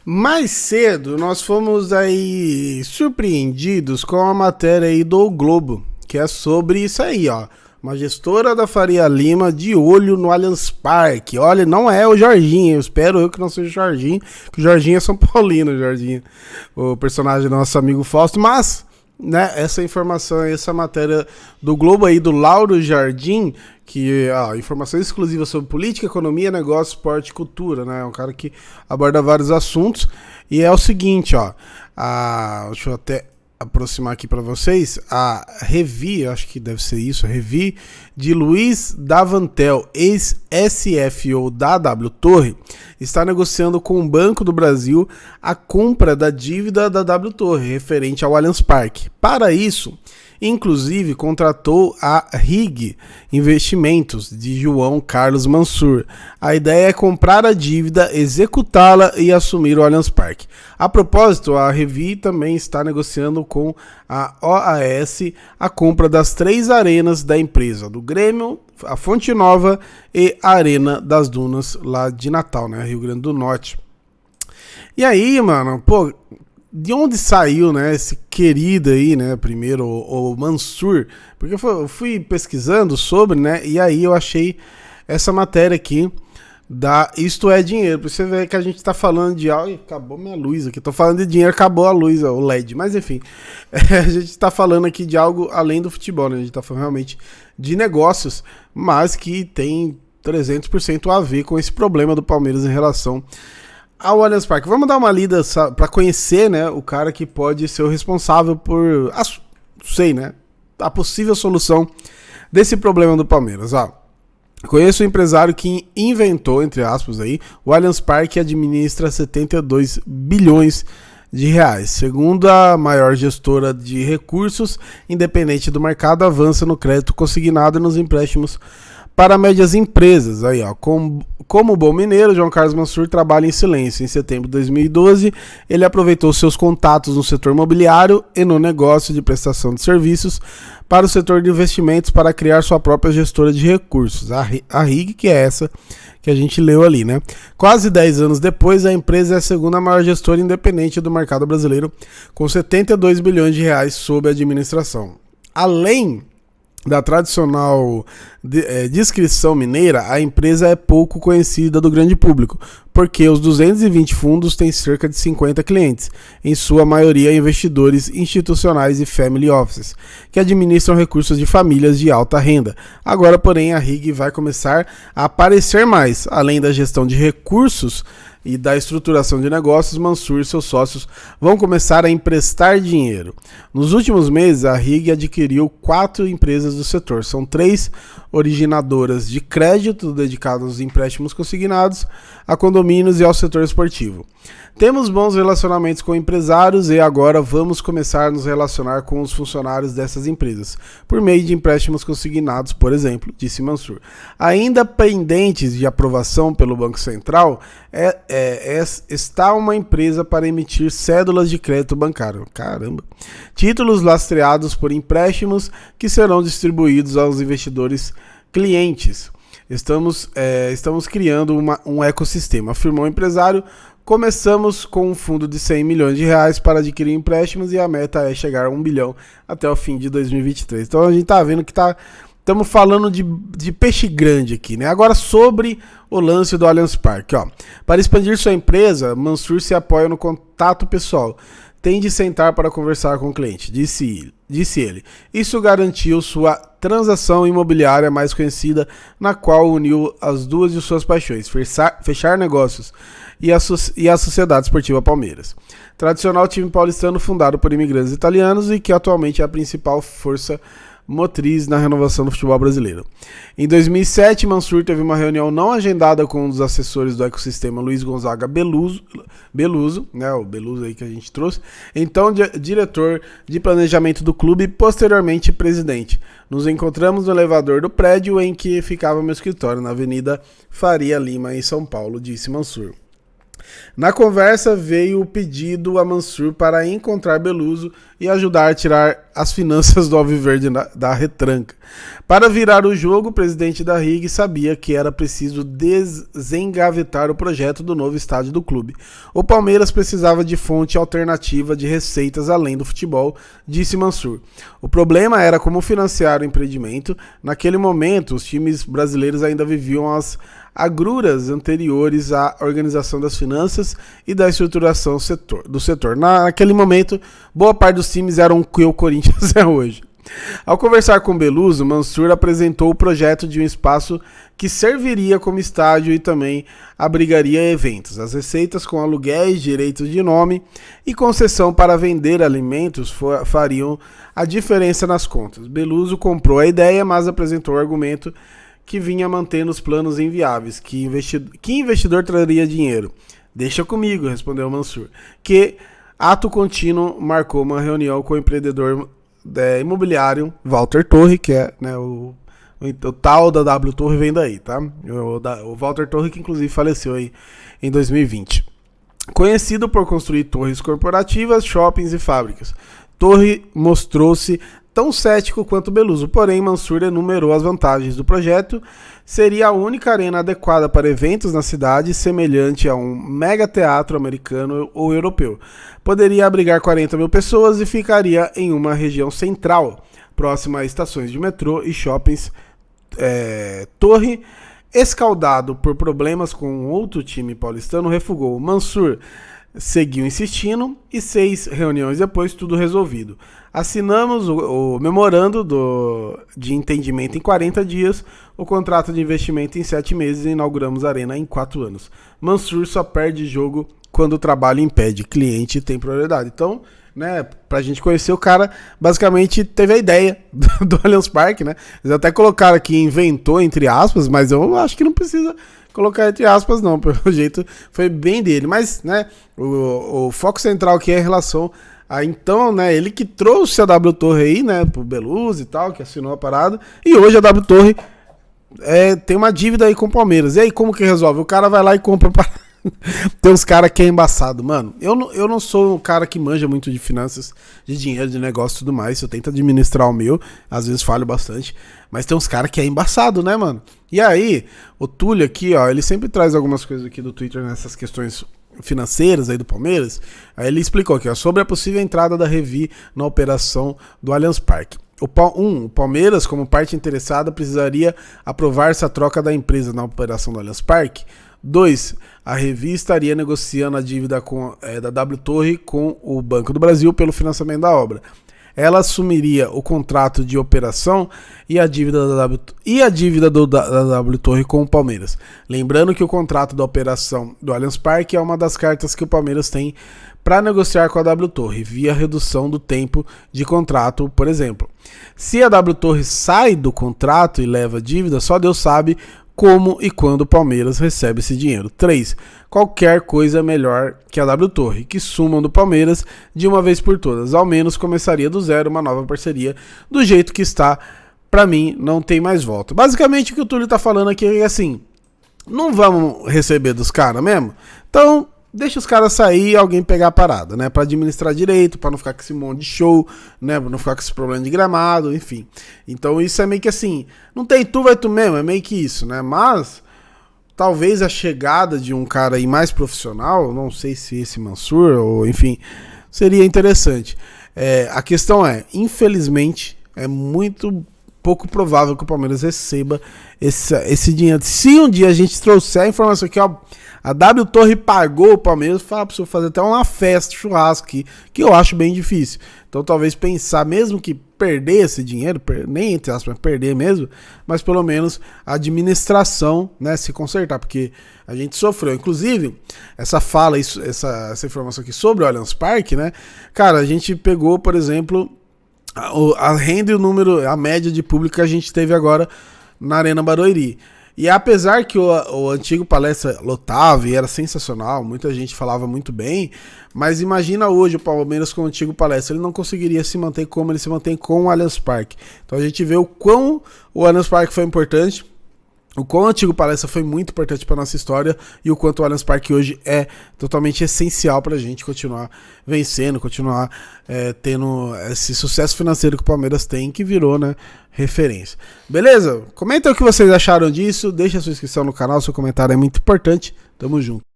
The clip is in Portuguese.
Mais cedo, nós fomos aí surpreendidos com a matéria aí do Globo, que é sobre isso aí, ó. Uma gestora da Faria Lima de olho no Allianz Parque. Olha, não é o Jorginho, eu espero eu que não seja o Jorginho, que o Jorginho é São Paulino, o Jorginho, o personagem do nosso amigo Fausto, mas, né, essa informação, essa matéria do Globo aí, do Lauro Jardim, que informação exclusiva sobre política, economia, negócio, esporte e cultura, né? É um cara que aborda vários assuntos. E é o seguinte, ó. Deixa eu até aproximar aqui para vocês. A Revi, acho que deve ser isso, a Revi de Luiz Davantel, ex-SFO da W Torre, está negociando com o Banco do Brasil a compra da dívida da W Torre, referente ao Allianz Parque. Para isso, inclusive, contratou a RIG Investimentos, de João Carlos Mansur. A ideia é comprar a dívida, executá-la e assumir o Allianz Parque. A propósito, a Revi também está negociando com a OAS a compra das 3 arenas da empresa, do Grêmio, a Fonte Nova e a Arena das Dunas, lá de Natal, né, Rio Grande do Norte. E aí, mano, pô, de onde saiu, né, esse querido aí, né, primeiro o Mansur, porque eu fui pesquisando sobre, né, e aí eu achei essa matéria aqui da Isto é Dinheiro, pra você ver que a gente tá falando de algo, acabou minha luz aqui, tô falando de dinheiro, acabou a luz, o LED, mas enfim, a gente tá falando aqui de algo além do futebol, né, a gente tá falando realmente de negócios, mas que tem 300% a ver com esse problema do Palmeiras em relação ao Allianz Parque. Vamos dar uma lida para conhecer, né, o cara que pode ser o responsável por, sei, né, a possível solução desse problema do Palmeiras. Conheço o empresário que inventou, entre aspas, aí, o Allianz Parque, administra 72 bilhões de reais. Segundo a maior gestora de recursos, independente do mercado, avança no crédito consignado e nos empréstimos para médias empresas. Aí, ó, como bom mineiro, João Carlos Mansur trabalha em silêncio. Em setembro de 2012, ele aproveitou seus contatos no setor imobiliário e no negócio de prestação de serviços para o setor de investimentos para criar sua própria gestora de recursos, a RIG, que é essa que a gente leu ali, né? Quase 10 anos depois, a empresa é a segunda maior gestora independente do mercado brasileiro, com 72 bilhões de reais sob administração. Além da tradicional descrição mineira, a empresa é pouco conhecida do grande público, porque os 220 fundos têm cerca de 50 clientes, em sua maioria investidores institucionais e family offices, que administram recursos de famílias de alta renda. Agora, porém, a RIG vai começar a aparecer mais, além da gestão de recursos e da estruturação de negócios. Mansur e seus sócios vão começar a emprestar dinheiro. Nos últimos meses, a RIG adquiriu 4 empresas do setor. São 3 originadoras de crédito dedicadas aos empréstimos consignados, a condomínios e ao setor esportivo. Temos bons relacionamentos com empresários e agora vamos começar a nos relacionar com os funcionários dessas empresas, por meio de empréstimos consignados, por exemplo, disse Mansur. Ainda pendentes de aprovação pelo Banco Central, está uma empresa para emitir cédulas de crédito bancário. Caramba! Títulos lastreados por empréstimos que serão distribuídos aos investidores clientes. Estamos criando um ecossistema, afirmou o empresário. Começamos com um fundo de 100 milhões de reais para adquirir empréstimos e a meta é chegar a 1 bilhão até o fim de 2023. Então a gente tá vendo que estamos falando de peixe grande aqui, né? Agora sobre o lance do Allianz Parque, ó. Para expandir sua empresa, Mansur se apoia no contato pessoal. Tem de sentar para conversar com o cliente, disse ele. Isso garantiu sua transação imobiliária mais conhecida, na qual uniu as duas de suas paixões, fechar negócios e a Sociedade Esportiva Palmeiras. Tradicional time paulistano fundado por imigrantes italianos e que atualmente é a principal força motriz na renovação do futebol brasileiro. Em 2007, Mansur teve uma reunião não agendada com um dos assessores do ecossistema, Luiz Gonzaga Beluso, né, o Beluso aí que a gente trouxe, então diretor de planejamento do clube e posteriormente presidente. Nos encontramos no elevador do prédio em que ficava meu escritório, na Avenida Faria Lima, em São Paulo, disse Mansur. Na conversa veio o pedido a Mansur para encontrar Beluso e ajudar a tirar as finanças do Alviverde da retranca. Para virar o jogo, o presidente da RIG sabia que era preciso desengavetar o projeto do novo estádio do clube. O Palmeiras precisava de fonte alternativa de receitas além do futebol, disse Mansur. O problema era como financiar o empreendimento. Naquele momento, os times brasileiros ainda viviam as agruras anteriores à organização das finanças e da estruturação do setor. Naquele momento, boa parte dos times eram o que o Corinthians é hoje. Ao conversar com Beluso, Mansur apresentou o projeto de um espaço que serviria como estádio e também abrigaria eventos. As receitas com aluguéis, direitos de nome e concessão para vender alimentos fariam a diferença nas contas. Beluso comprou a ideia, mas apresentou o argumento que vinha mantendo os planos inviáveis. Que investidor traria dinheiro? Deixa comigo, respondeu Mansur, que ato contínuo marcou uma reunião com o empreendedor imobiliário Walter Torre, que é, né, o tal da W Torre vem daí, tá? O Walter Torre, que inclusive faleceu aí em 2020. Conhecido por construir torres corporativas, shoppings e fábricas. Torre mostrou-se tão cético quanto Beluso, porém Mansur enumerou as vantagens do projeto. Seria a única arena adequada para eventos na cidade, semelhante a um mega teatro americano ou europeu. Poderia abrigar 40 mil pessoas e ficaria em uma região central, próxima a estações de metrô e shoppings. Torre, escaldado por problemas com outro time paulistano, refugou. Mansur seguiu insistindo e 6 reuniões depois, tudo resolvido. Assinamos o memorando de entendimento em 40 dias, o contrato de investimento em 7 meses e inauguramos a arena em 4 anos. Mansur só perde jogo quando o trabalho impede, cliente tem prioridade. Então, né, pra gente conhecer o cara, basicamente teve a ideia do Allianz Parque, né? Eles até colocaram aqui, inventou, entre aspas, mas eu acho que não precisa colocar entre aspas não, pelo jeito foi bem dele. Mas, né, o foco central aqui é em relação a, então, né, ele que trouxe a W Torre aí, né, pro Beluso e tal, que assinou a parada, e hoje a W Torre tem uma dívida aí com o Palmeiras. E aí, como que resolve? O cara vai lá e compra para... Tem uns caras que é embaçado, mano. Eu não sou um cara que manja muito de finanças, de dinheiro, de negócio e tudo mais. Eu tento administrar o meu, às vezes falho bastante. Mas tem uns caras que é embaçado, né, mano? E aí, o Túlio aqui, ó, ele sempre traz algumas coisas aqui do Twitter nessas questões financeiras aí do Palmeiras. Aí ele explicou aqui, ó, sobre a possível entrada da Revi na operação do Allianz Parque. O Palmeiras, como parte interessada, precisaria aprovar essa troca da empresa na operação do Allianz Parque. 2. A Revi estaria negociando a dívida da W Torre com o Banco do Brasil pelo financiamento da obra. Ela assumiria o contrato de operação e a dívida da W Torre com o Palmeiras. Lembrando que o contrato da operação do Allianz Parque é uma das cartas que o Palmeiras tem para negociar com a W Torre, via redução do tempo de contrato, por exemplo. Se a W Torre sai do contrato e leva dívida, só Deus sabe como e quando o Palmeiras recebe esse dinheiro. 3. Qualquer coisa melhor que a W Torre, que sumam do Palmeiras de uma vez por todas. Ao menos começaria do zero uma nova parceria. Do jeito que está, pra mim, não tem mais volta. Basicamente o que o Túlio tá falando aqui é assim, não vamos receber dos caras mesmo? Então, deixa os caras sair e alguém pegar a parada, né? Pra administrar direito, pra não ficar com esse monte de show, né? Pra não ficar com esse problema de gramado, enfim. Então isso é meio que assim, não tem tu, vai tu mesmo, é meio que isso, né? Mas talvez a chegada de um cara aí mais profissional, não sei se esse Mansur, ou enfim, seria interessante. A questão é, infelizmente, é muito pouco provável que o Palmeiras receba esse dinheiro. Se um dia a gente trouxer a informação aqui, ó, a W Torre pagou o Palmeiras, fala pra você fazer até uma festa, churrasco aqui, que eu acho bem difícil. Então talvez pensar, mesmo que perder esse dinheiro, nem entre aspas, perder mesmo, mas pelo menos a administração, né, se consertar, porque a gente sofreu. Inclusive, essa fala, essa informação aqui sobre o Allianz Parque, né, cara, a gente pegou, por exemplo, a renda e o número, a média de público que a gente teve agora na Arena Barueri. E apesar que o antigo Palestra lotava e era sensacional, muita gente falava muito bem, mas imagina hoje o Palmeiras com o antigo Palestra, ele não conseguiria se manter como ele se mantém com o Allianz Parque. Então a gente vê o quão o Allianz Parque foi importante, o quão antigo Palestra foi muito importante para nossa história e o quanto o Allianz Parque hoje é totalmente essencial para a gente continuar vencendo, continuar tendo esse sucesso financeiro que o Palmeiras tem, que virou, né, referência. Beleza? Comenta o que vocês acharam disso, deixa a sua inscrição no canal, seu comentário é muito importante. Tamo junto.